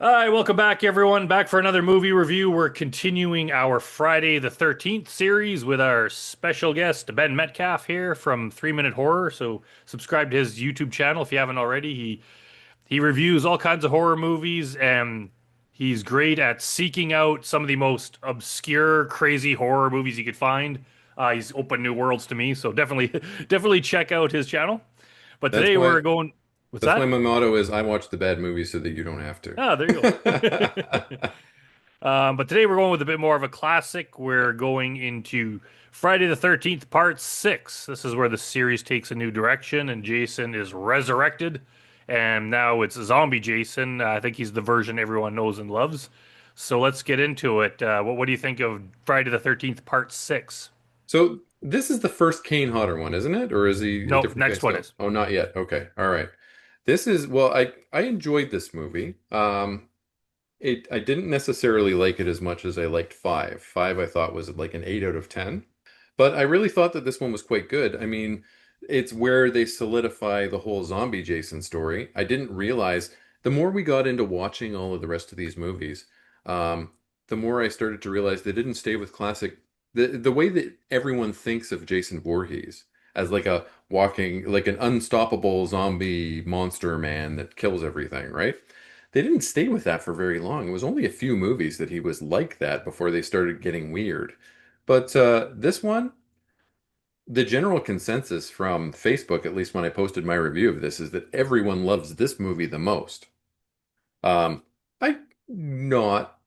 Hi, welcome back, everyone. Back for another movie review. We're continuing our Friday the 13th series with our special guest, Ben Metcalf, here from 3 Minute Horror. So, subscribe to his YouTube channel if you haven't already. He reviews all kinds of horror movies, and he's great at seeking out some of the most obscure, crazy horror movies you could find. He's opened new worlds to me, so definitely, definitely check out his channel. But That's today why we're going. What's that's why that? my motto is I watch the bad movies so that you don't have to. Ah, there you go. But today we're going with a bit more of a classic. We're going into Friday the 13th, Part 6. This is where the series takes a new direction and Jason is resurrected. And now it's zombie Jason. I think he's the version everyone knows and loves. So let's get into it. What do you think of Friday the 13th, Part 6? So this is the first Kane Hodder one, isn't it? Or is he a No, different guy next one still? is. Oh, not yet. Okay. All right. This is well, I enjoyed this movie. I didn't necessarily like it as much as I liked Five. Five I thought was like an 8 out of 10. But I really thought that this one was quite good. I mean, it's where they solidify the whole zombie Jason story. I didn't realize the more we got into watching all of the rest of these movies, the more I started to realize they didn't stay with classic the way that everyone thinks of Jason Voorhees as like a walking like an unstoppable zombie monster man that kills everything, right? They didn't stay with that for very long. It was only a few movies that he was like that before they started getting weird. But this one, the general consensus from Facebook, at least when I posted my review of this, is that everyone loves this movie the most. I'm not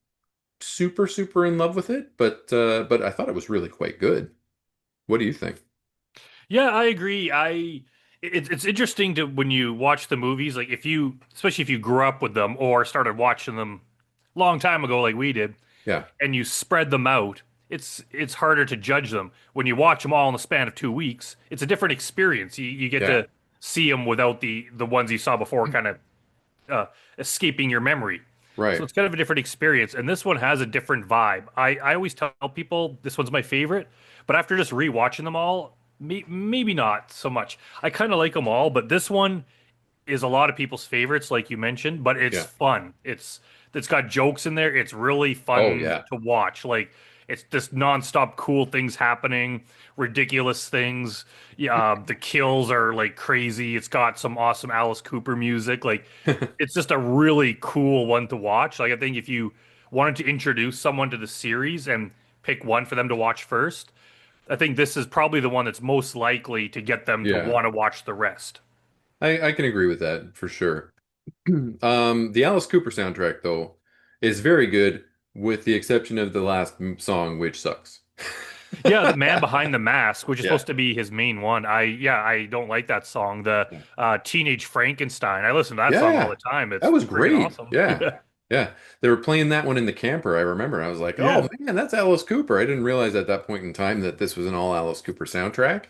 super in love with it, but I thought it was really quite good. What do you think? Yeah, I agree. It's interesting to when you watch the movies, like if you, especially if you grew up with them or started watching them long time ago, like we did, Yeah, and you spread them out, it's harder to judge them. When you watch them all in the span of 2 weeks, it's a different experience. You get yeah, to see them without the ones you saw before, kind of uh, escaping your memory. So right. it's kind of a different experience, and this one has a different vibe. I always tell people this one's my favorite, but after just rewatching them all, maybe not so much. I kind of like them all, but this one is a lot of people's favorites, like you mentioned, but it's Yeah. fun. It's got jokes in there. It's really Oh fun yeah. to watch. Like it's just nonstop cool things happening, ridiculous things. Yeah, the kills are like crazy. It's got some awesome Alice Cooper music. Like it's just a really cool one to watch. Like I think if you wanted to introduce someone to the series and pick one for them to watch first, I think this is probably the one that's most likely to get them to Yeah. want to watch the rest. I can agree with that for sure. The Alice Cooper soundtrack though is very good with the exception of the last song, which sucks. Yeah, the man behind the mask, which is Yeah. supposed to be his main one. I don't like that song. The Teenage Frankenstein. I listen to that song all Yeah, the time. that It's was freaking great. awesome. Yeah, yeah. They were playing that one in the camper. I remember. I was like, Yeah. "Oh man, that's Alice Cooper." I didn't realize at that point in time that this was an all Alice Cooper soundtrack.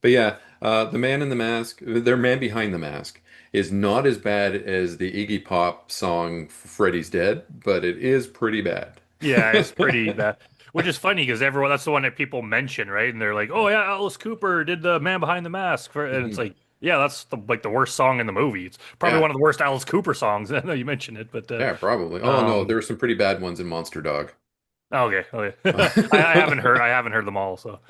But yeah, the Man in the Mask, their Man Behind the Mask, is not as bad as the Iggy Pop song "Freddy's Dead," but it is pretty bad. Yeah, it's pretty bad. Which is funny because everyone that's the one that people mention, right? And they're like, "Oh yeah, Alice Cooper did the Man Behind the Mask," and it's Mhm. like, yeah, that's like the worst song in the movie. It's probably Yeah, one of the worst Alice Cooper songs. I know you mentioned it, but yeah, probably. Oh no, um, there were some pretty bad ones in Monster Dog. okay, okay. I haven't heard them all, so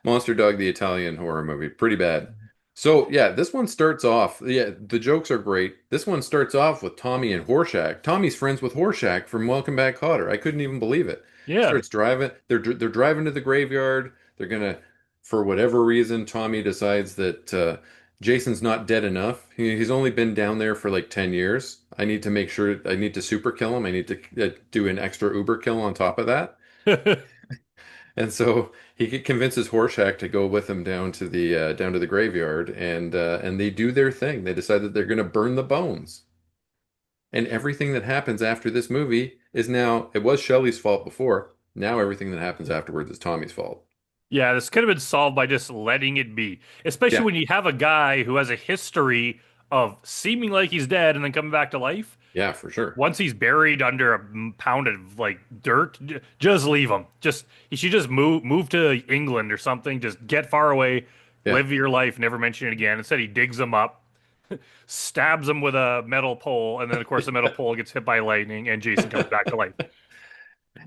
Monster Dog, the Italian horror movie, pretty bad. So yeah, this one starts off. Yeah, the jokes are great. This one starts off with Tommy and Horshack. Tommy's friends with Horshack from Welcome Back, Kotter. I couldn't even believe it. yeah. Starts driving. They're driving to the graveyard. They're gonna, for whatever reason, Tommy decides that Jason's not dead enough. He's only been down there for like 10 years. I need to make sure. I need to super kill him. I need to do an extra Uber kill on top of that. And so he convinces Horshack to go with him down to the graveyard, and they do their thing. They decide that they're going to burn the bones. And everything that happens after this movie is now it was Shelley's fault before. Now everything that happens afterwards is Tommy's fault. Yeah, this could have been solved by just letting it be. Especially Yeah, when you have a guy who has a history of seeming like he's dead and then coming back to life. yeah, for sure. Once he's buried under a pound of like dirt, just leave him. Just he should just move to England or something. Just get far away, Yeah, live your life, never mention it again. Instead, he digs him up. stabs him with a metal pole, and then of course the metal pole gets hit by lightning, and Jason comes back to life.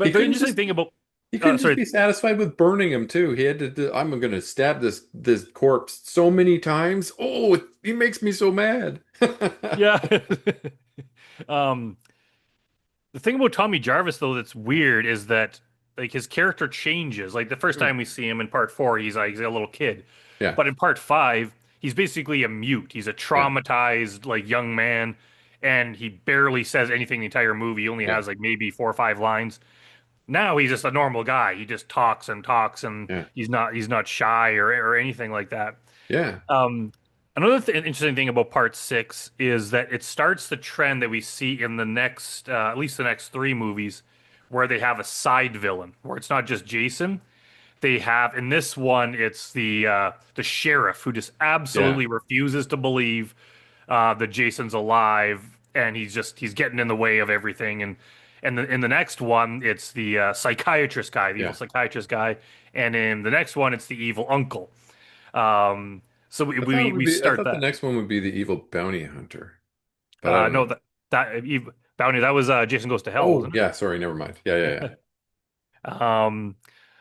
He But the couldn't interesting just thing about, he couldn't just sorry, be satisfied with burning him too. He had to I'm gonna stab this corpse so many times. Oh, he makes me so mad. yeah. um, the thing about Tommy Jarvis though that's weird is that like his character changes. Like the first Hmm. time we see him in part four, he's a little kid, Yeah, but in part five, he's basically a mute. He's a yeah, traumatized like young man, and he barely says anything the entire movie. He only yeah, has like maybe 4 or 5 lines. Now he's just a normal guy. He just talks and talks, and yeah, he's not shy or anything like that. yeah, Um, another interesting thing about part six is that it starts the trend that we see in the next, at least the next three movies, where they have a side villain, where it's not just Jason. They have in this one, it's the sheriff who just yeah. absolutely refuses to believe that Jason's alive, and he's getting in the way of everything. And in the next one, it's the psychiatrist guy, the evil Yeah. psychiatrist guy, and in the next one, it's the evil uncle. Um, so we, I thought it we would we be. I start thought the that. next one would be the evil bounty hunter, but I don't No, know. that Bounty, that was Jason Goes to Hell, Oh, wasn't yeah. Sorry, never mind. Yeah, yeah, yeah, it?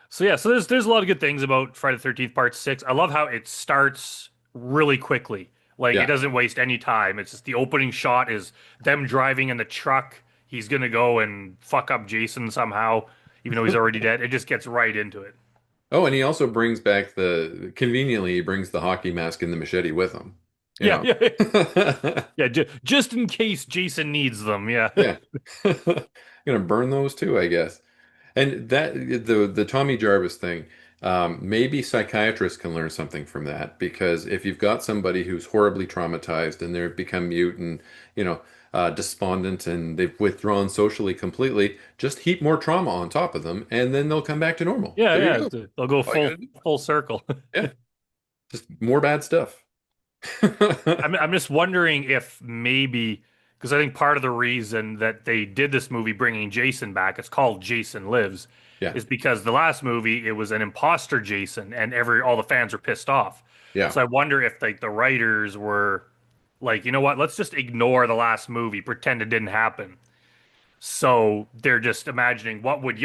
So yeah, so there's a lot of good things about Friday the 13th Part 6. I love how it starts really quickly. Like it yeah. doesn't waste any time. It's just the opening shot is them driving in the truck. He's gonna go and fuck up Jason somehow, even though he's already dead. It just gets right into it. Oh, and he also brings back conveniently, he brings the hockey mask and the machete with him. You Yeah, know. yeah, yeah. Just in case Jason needs them. Yeah, Yeah. Gonna burn those too, I guess. And that the Tommy Jarvis thing, maybe psychiatrists can learn something from that because if you've got somebody who's horribly traumatized and they've become mute and you know despondent and they've withdrawn socially completely, just heap more trauma on top of them and then they'll come back to normal. yeah, There you yeah. go. They'll go All you gotta full do. full circle. Yeah, just more bad stuff. I'm just wondering if maybe because I think part of the reason that they did this movie bringing Jason back, it's called Jason Lives, Yeah, is because the last movie it was an imposter Jason and every all the fans were pissed off. yeah. So I wonder if like the writers were like, you know what, let's just ignore the last movie, pretend it didn't happen. So they're just imagining what would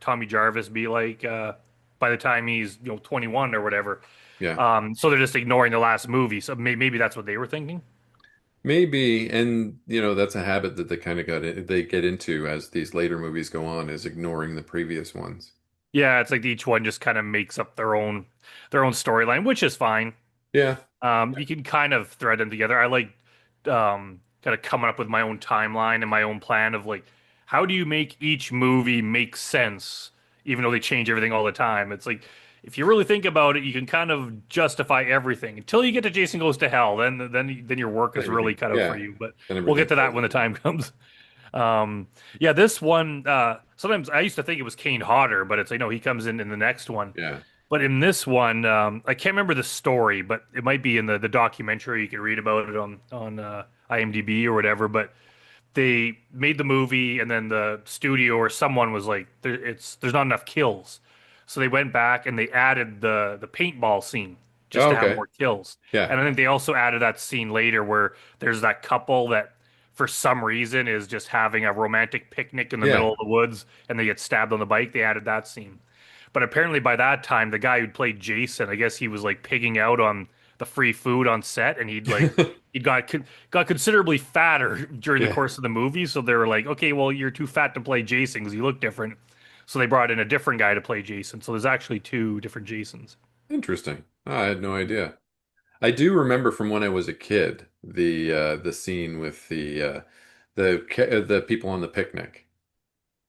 Tommy Jarvis be like by the time he's 21 or whatever. Yeah. So they're just ignoring the last movie. So maybe that's what they were thinking. Maybe, and you know, that's a habit that they kind of they get into as these later movies go on, is ignoring the previous ones. Yeah, it's like each one just kind of makes up their own storyline, which is fine. Yeah, You can kind of thread them together. I like kind of coming up with my own timeline and my own plan of like how do you make each movie make sense, even though they change everything all the time. It's like if you really think about it, you can kind of justify everything until you get to Jason Goes to Hell. Then your work is really everything. cut out for Yeah, you. But then we'll everything get to that falls when the apart. time comes. Yeah, this one, sometimes I used to think it was Kane Hodder, but it's like, no, he comes in the next one. Yeah, But in this one, I can't remember the story, but it might be in the documentary. You can read about it on IMDb or whatever. But they made the movie, and then the studio or someone was like, there's not enough kills, so they went back and they added the paintball scene just oh, to have okay. more kills. Yeah, And I think they also added that scene later where there's that couple that for some reason is just having a romantic picnic in the yeah, middle of the woods and they get stabbed on the bike. They added that scene. But apparently by that time, the guy who played Jason, I guess he was like pigging out on the free food on set, and he got considerably fatter during the yeah. course of the movie. So they were like, okay, well, you're too fat to play Jason because you look different. So they brought in a different guy to play Jason. So there's actually two different Jasons. Interesting. Oh, I had no idea. I do remember from when I was a kid the scene with the people on the picnic.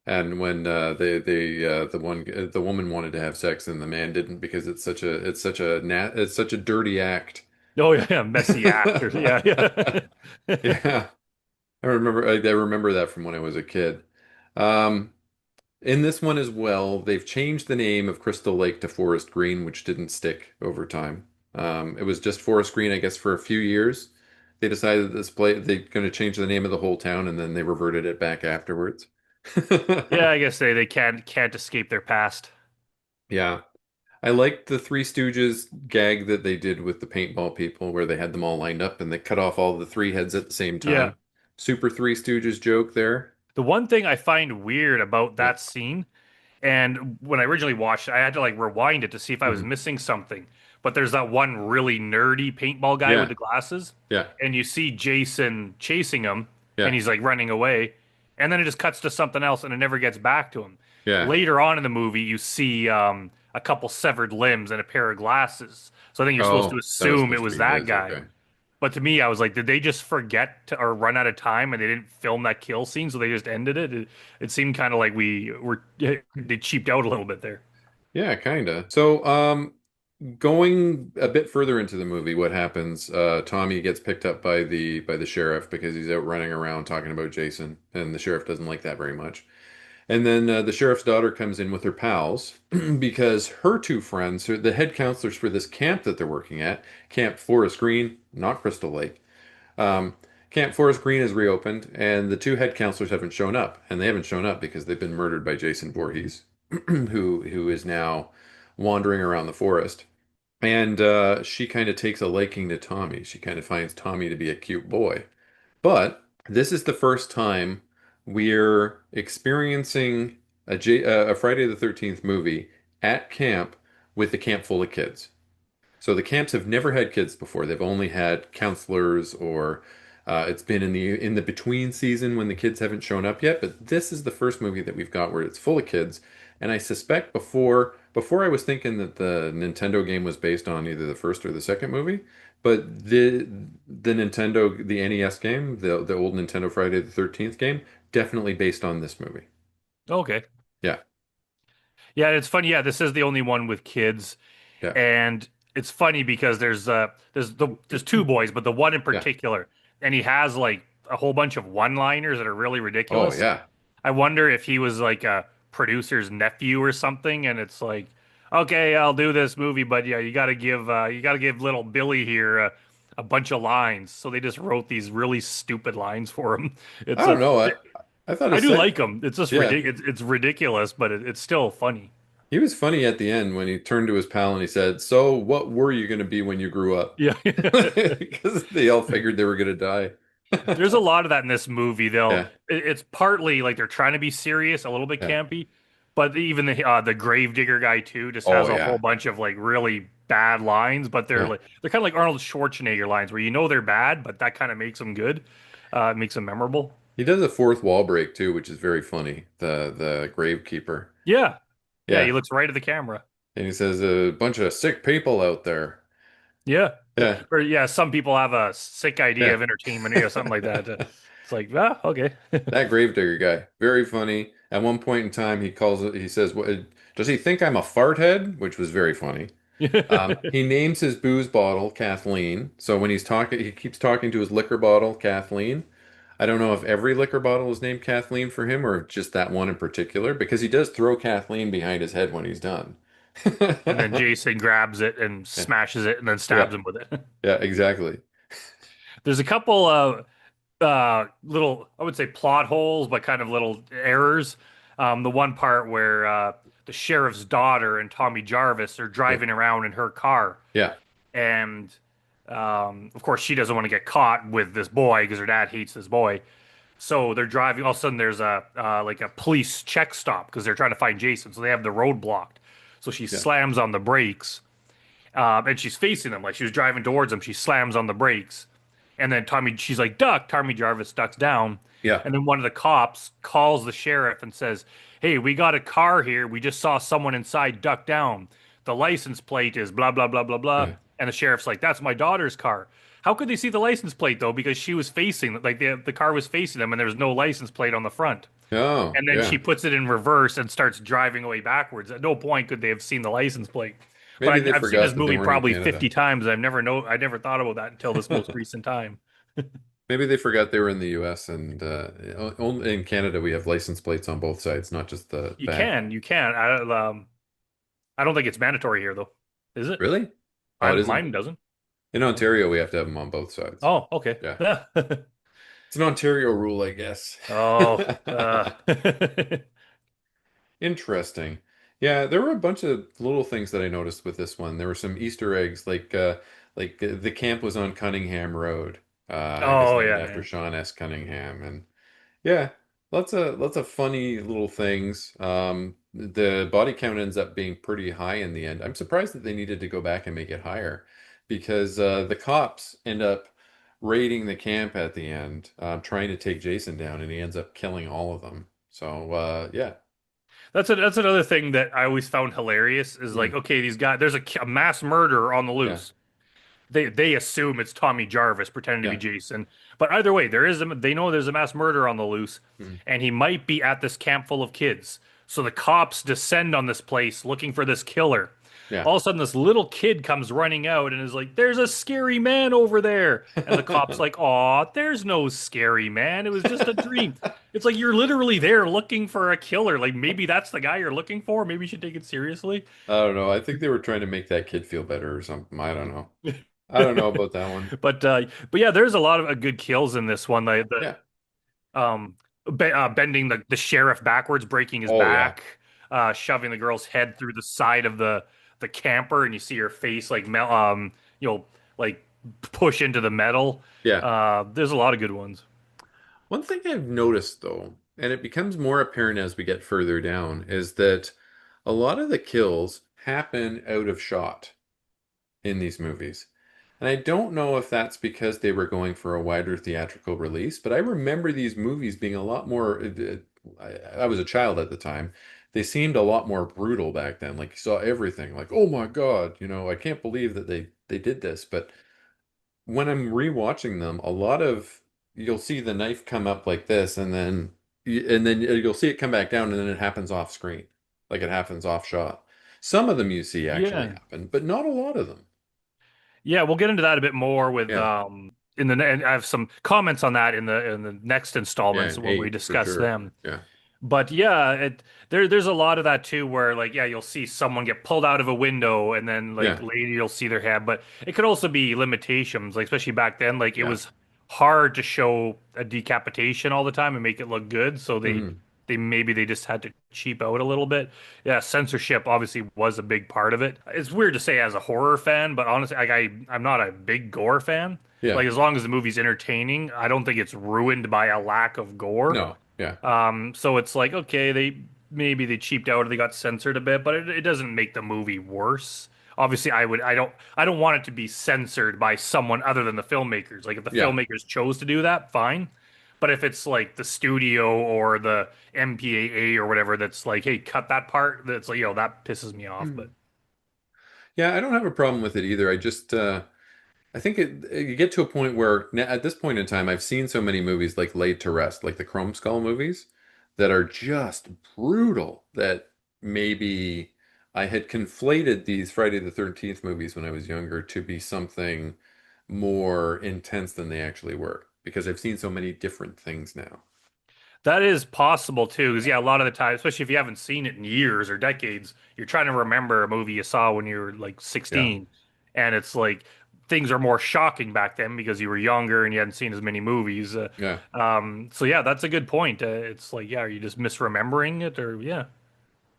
And when the woman wanted to have sex and the man didn't because it's such a dirty act. Oh yeah, messy actors. Yeah, yeah. Yeah, I remember that from when I was a kid. Um, in this one as well, they've changed the name of Crystal Lake to Forest Green, which didn't stick over time. It was just Forest Green, I guess, for a few years. They decided they're going to change the name of the whole town, and then they reverted it back afterwards. Yeah, I guess they can't escape their past. Yeah. I liked the Three Stooges gag that they did with the paintball people, where they had them all lined up and they cut off all the three heads at the same Yeah. time. Super Three Stooges joke there. The one thing I find weird about Yeah. that scene, and when I originally watched it, I had to like rewind it to see if I was Hmm. missing something. But there's that one really nerdy paintball guy with Yeah. the glasses, Yeah. and you see Jason chasing him, and Yeah. he's like running away, and then it just cuts to something else, and it never gets back to him. Yeah. Later on in the movie, you see a couple severed limbs and a pair of glasses. So I think you're supposed to Oh, that was assume it supposed to was be that his. guy. Okay. But to me, I was like, did they just forget to, or run out of time and they didn't film that kill scene, so they just ended it? It seemed kind of like we were they cheaped out a little bit there. Yeah, kinda. So, going a bit further into the movie, what happens? Tommy gets picked up by the sheriff because he's out running around talking about Jason, and the sheriff doesn't like that very much. And then the sheriff's daughter comes in with her pals because her two friends, the head counselors for this camp that they're working at, Camp Forest Green, not Crystal Lake. Um, Camp Forest Green is reopened, and the two head counselors haven't shown up, and they haven't shown up because they've been murdered by Jason Voorhees, who is now wandering around the forest. And she kind of takes a liking to Tommy. She kind of finds Tommy to be a cute boy. But this is the first time we're experiencing a Friday the 13th movie at camp with a camp full of kids. So the camps have never had kids before. They've only had counselors, or it's been in the between season when the kids haven't shown up yet. But this is the first movie that we've got where it's full of kids. And I suspect before I was thinking that the Nintendo game was based on either the first or the second movie, but the NES game, the old Nintendo Friday the 13th game, definitely based on this movie. Okay. Yeah, Yeah, it's funny. Yeah, this is the only one with kids, yeah, and it's funny because there's two boys, but the one in yeah. particular, and he has like a whole bunch of one-liners that are really Oh ridiculous. yeah. I wonder if he was like a producer's nephew or something, and it's like, okay, I'll do this movie, but yeah, you got to give little Billy here a bunch of lines. So they just wrote these really stupid lines for him. I It's don't a, know. I thought I his do sec like them. It's just yeah. ridiculous. It's ridiculous, but it's still funny. He was funny at the end when he turned to his pal and he said, "So, what were you going to be when you grew up?" Yeah. Because they all figured they were going to die. There's a lot of that in this movie, though. Yeah, It's partly like they're trying to be serious, a little bit yeah, campy, but even the Gravedigger guy too just oh has a whole yeah, bunch of like really bad lines, but yeah. they're kind of like Arnold Schwarzenegger lines where you know they're bad, but that kind of makes them good. It makes them memorable. He does a fourth wall break too, which is very funny. The gravekeeper. Yeah, yeah. He Yeah, looks right at the camera. and he says a bunch of sick people out there. Yeah, Yeah, or yeah. Some people have a sick idea yeah. of entertainment, something like that. It's like, ah, okay. That gravedigger guy, very funny. At one point in time, he calls it. He says, "What does he think I'm a fart head?" Which was very funny. He names his booze bottle Kathleen. So when he's talking, he keeps talking to his liquor bottle, Kathleen. I don't know if every liquor bottle is named Kathleen for him or just that one in particular, because he does throw Kathleen behind his head when he's done. And then Jason grabs it and Yeah, smashes it and then yeah, stabs him with it. yeah, exactly. There's a couple of little, I would say plot holes, but kind of little errors. The one part where the sheriff's daughter and Tommy Jarvis are Yeah, driving around in her car, yeah, and of course she doesn't want to get caught with this boy because her dad hates this boy. So they're driving. All of a sudden, there's a like a police check stop because they're trying to find Jason. So they have the road blocked. So she yeah, slams on the brakes, and she's facing them like she was driving towards them. She slams on the brakes, and then she's like, duck. Tommy Jarvis ducks down. yeah, And then one of the cops calls the sheriff and says, hey, we got a car here. We just saw someone inside duck down. The license plate is blah, blah, blah, blah, blah. yeah. And the sheriff's like, that's my daughter's car. How could they see the license plate, though? Because she was facing, like the car was facing them and there was no license plate on the front. Oh, And then she yeah. puts it in reverse and starts driving away backwards. At no point could they have seen the license plate. But Maybe they I've seen this forgot that they movie weren't in probably Canada. 50 times. I never thought about that until this most recent time. Maybe they forgot they were in the US and only in Canada we have license plates on both sides, not just the back. You can. I don't think it's mandatory here though. Is it? Really? Oh, it isn't. Mine doesn't. In Ontario, we have to have them on both sides. Oh, okay. Yeah. It's an Ontario rule, I guess. Oh, Interesting. Yeah, there were a bunch of little things that I noticed with this one. There were some Easter eggs, like the camp was on Cunningham Road, I guess Oh named yeah, after yeah. Sean S. Cunningham, and yeah, lots of funny little things. The body count ends up being pretty high in the end. I'm surprised that they needed to go back and make it higher because the cops end up raiding the camp at the end, trying to take Jason down, and he ends up killing all of them. So yeah. That's another thing that I always found hilarious is like, Mm, okay, these guys, there's a mass murderer on the yeah. loose. They assume it's Tommy Jarvis pretending to be Yeah. Jason, but either way, they know there's a mass murderer on the loose, Mm, and he might be at this camp full of kids. So the cops descend on this place looking for this killer. yeah. All of a sudden, this little kid comes running out and is like, "There's a scary man over there," and the cops like, "Aw, there's no scary man. It was just a dream." It's like you're literally there looking for a killer. Like maybe that's the guy you're looking for. Maybe you should take it seriously. I don't know. I think they were trying to make that kid feel better or something. I don't know. I don't know about that one. But yeah, there's a lot of good kills in this one. Yeah. Um bending the sheriff backwards, breaking his Oh yeah. back, shoving the girl's head through the side of the camper, and you see her face like you know, like push into the metal. Yeah. There's a lot of good ones. One thing I've noticed though, and it becomes more apparent as we get further down, is that a lot of the kills happen out of shot in these movies. And I don't know if that's because they were going for a wider theatrical release, but I remember these movies being a lot more. I was a child at the time. They seemed a lot more brutal back then. Like you saw everything, like, oh my God, I can't believe that they did this. But when I'm rewatching them, a lot of you'll see the knife come up like this, and then you'll see it come back down, and then it happens off screen, like it happens off shot. Some of them you see actually Yeah. happen, but not a lot of them. Yeah, we'll get into that a bit more with Yeah, and I have some comments on that in the next yeah, installments and when we eight for discuss sure. them. Yeah, But yeah, there's a lot of that too, where like yeah, you'll see someone get pulled out of a window, and then like yeah, later you'll see their head. But it could also be limitations, like especially back then, like it yeah. was hard to show a decapitation all the time and make it look good. So Hmm. they maybe they just had to cheap out a little bit. Yeah, censorship obviously was a big part of it. It's weird to say as a horror fan, but honestly, like I'm not a big gore fan. Yeah, Like as long as the movie's entertaining, I don't think it's ruined by a lack of gore. no, yeah, So it's like, okay, maybe they cheaped out or they got censored a bit, but it doesn't make the movie worse. Obviously, I don't want it to be censored by someone other than the filmmakers. Like if the yeah. filmmakers chose to do that, fine. But if it's like the studio or the MPAA or whatever that's like, hey, cut that part, that's like, that pisses me off. But Hmm. Yeah, I don't have a problem with it either. I think you get to a point where at this point in time, I've seen so many movies like Laid to Rest, like the Chrome Skull movies, that are just brutal that maybe I had conflated these Friday the 13th movies when I was younger to be something more intense than they actually were because I've seen so many different things now. that is possible too, because yeah, a lot of the time, especially if you haven't seen it in years or decades, you're trying to remember a movie you saw when you were like Yeah. 16, and it's like things are more shocking back then because you were younger and you hadn't seen as many movies. Yeah. So yeah, that's a good point. It's like, yeah, are you just misremembering it, or yeah,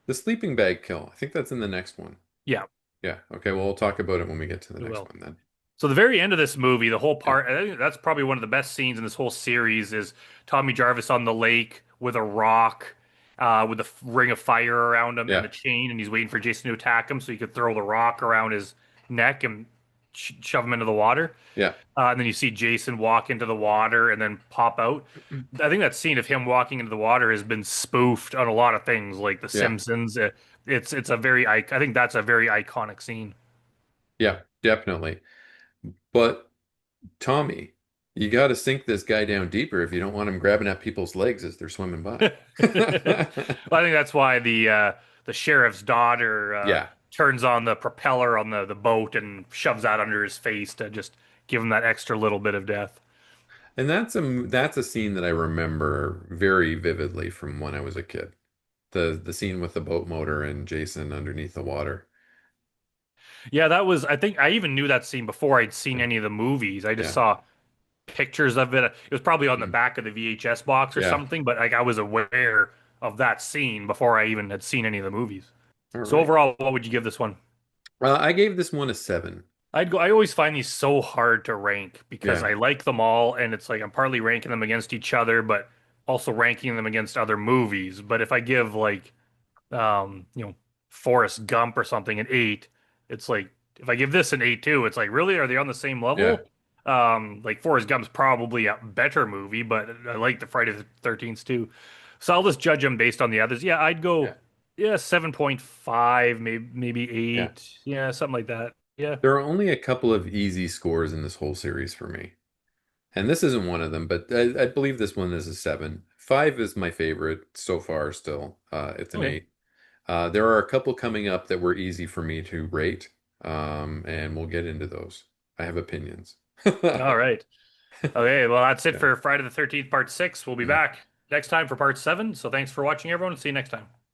The sleeping bag kill. I think that's in the next one. yeah, Yeah. Okay. Well, we'll talk about it when we get to the we next will. one then. So the very end of this movie, the whole Yeah. part, I think that's probably one of the best scenes in this whole series is Tommy Jarvis on the lake with a rock, with a ring of fire around him and Yeah. a chain, and he's waiting for Jason to attack him so he could throw the rock around his neck and shove him into the water. Yeah. And then you see Jason walk into the water and then pop out. I think that scene of him walking into the water has been spoofed on a lot of things, like The Yeah. Simpsons. It's a very I think that's a very iconic scene. Yeah. Definitely. But Tommy, you got to sink this guy down deeper if you don't want him grabbing at people's legs as they're swimming by. Well, I think that's why the sheriff's daughter Yeah. turns on the propeller on the boat and shoves that under his face to just give him that extra little bit of death. And that's a scene that I remember very vividly from when I was a kid. The scene with the boat motor and Jason underneath the water. Yeah, that was. I think I even knew that scene before I'd seen Yeah. any of the movies. I just Yeah. saw pictures of it. It was probably on the Mm. back of the VHS box or Yeah. something, but like I was aware of that scene before I even had seen any of the movies. All So right. overall, what would you give this one? I gave this one a 7. I always find these so hard to rank because Yeah. I like them all, and it's like I'm partly ranking them against each other, but also ranking them against other movies. But if I give like you know, Forrest Gump or something an 8, it's like if I give this an 8 too, it's like really are they on the same Yeah. level? Like Forrest Gump's probably a better movie, but I like the Friday the 13th too. So I'll just judge them based on the others. Yeah, I'd Yeah. go 7.5, maybe Yeah. 8. Yeah, something like that. Yeah. There are only a couple of easy scores in this whole series for me. And this isn't one of them, but I believe this one is a 7. 5 is my favorite so far still. It's an Okay. 8. There are a couple coming up that were easy for me to rate, and we'll get into those. I have opinions. All right. Okay, well that's it Yeah. for Friday the 13th part 6. We'll be Yeah. back next time for part 7. So thanks for watching everyone. See you next time.